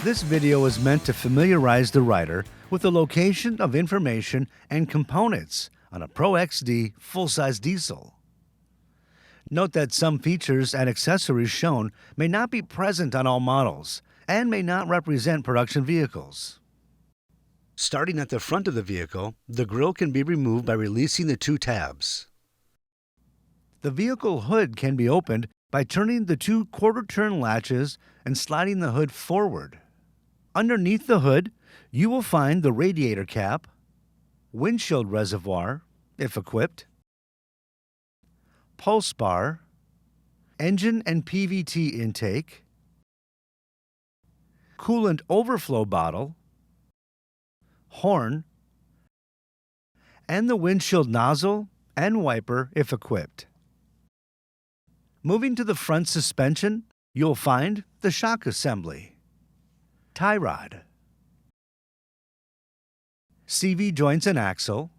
This video is meant to familiarize the rider with the location of information and components on a Pro XD full-size diesel. Note that some features and accessories shown may not be present on all models and may not represent production vehicles. Starting at the front of the vehicle, the grille can be removed by releasing the two tabs. The vehicle hood can be opened by turning the two quarter-turn latches and sliding the hood forward. Underneath the hood, you will find the radiator cap, windshield reservoir, if equipped, pulse bar, engine and PVT intake, coolant overflow bottle, horn, and the windshield nozzle and wiper if equipped. Moving to the front suspension, you'll find the shock assembly, tie rod, CV joints and axle,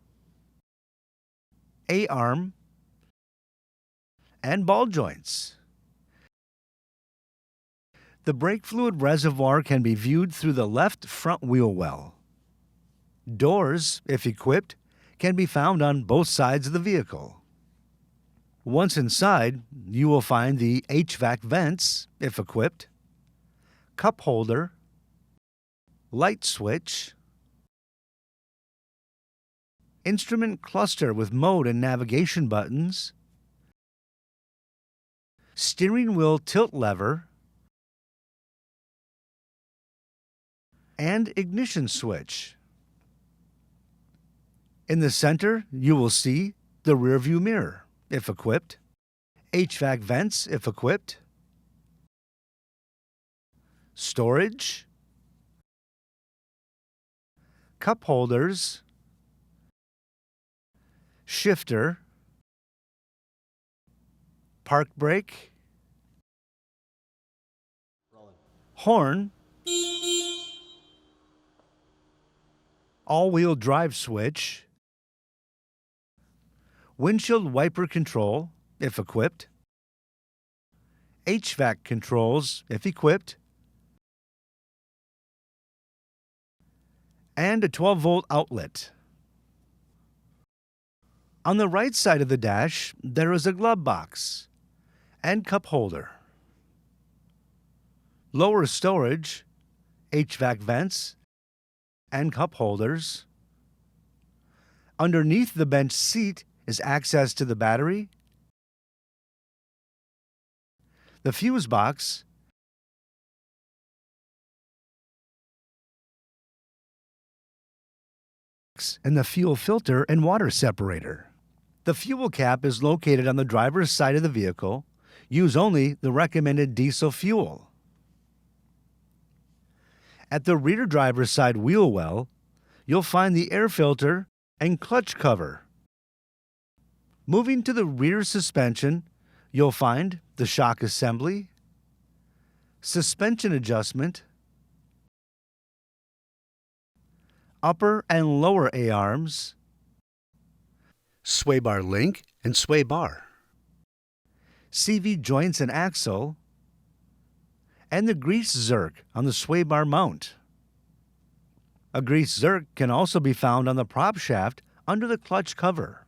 A-arm, and ball joints. The brake fluid reservoir can be viewed through the left front wheel well. Doors, if equipped, can be found on both sides of the vehicle. Once inside, you will find the HVAC vents, if equipped, cup holder, light switch, instrument cluster with mode and navigation buttons, steering wheel tilt lever, and ignition switch. In the center, you will see the rear view mirror, if equipped, HVAC vents, if equipped, storage, cup holders, shifter, park brake, horn, all-wheel drive switch, windshield wiper control, if equipped, HVAC controls, if equipped, and a 12-volt outlet. On the right side of the dash, there is a glove box and cup holder. Lower storage, HVAC vents, and cup holders. Underneath the bench seat is access to the battery, the fuse box, and the fuel filter and water separator. The fuel cap is located on the driver's side of the vehicle. Use only the recommended diesel fuel. At the rear driver's side wheel well, you'll find the air filter and clutch cover. Moving to the rear suspension, you'll find the shock assembly, suspension adjustment, upper and lower A-arms, sway bar link and sway bar, CV joints and axle, and the grease zerk on the sway bar mount. A grease zerk can also be found on the prop shaft under the clutch cover.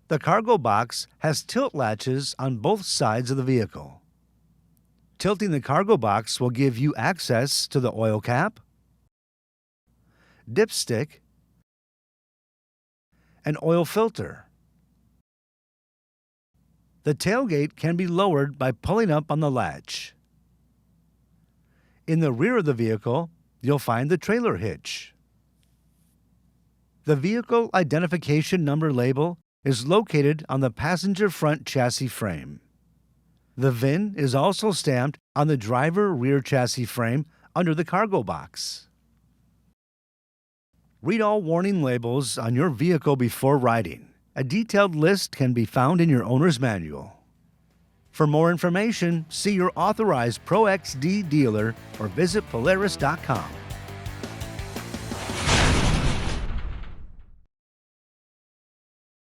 The cargo box has tilt latches on both sides of the vehicle. Tilting the cargo box will give you access to the oil cap, dipstick, and oil filter. The tailgate can be lowered by pulling up on the latch. In the rear of the vehicle, you'll find the trailer hitch. The vehicle identification number label is located on the passenger front chassis frame. The VIN is also stamped on the driver rear chassis frame under the cargo box. Read all warning labels on your vehicle before riding. A detailed list can be found in your owner's manual. For more information, see your authorized Pro XD dealer or visit Polaris.com.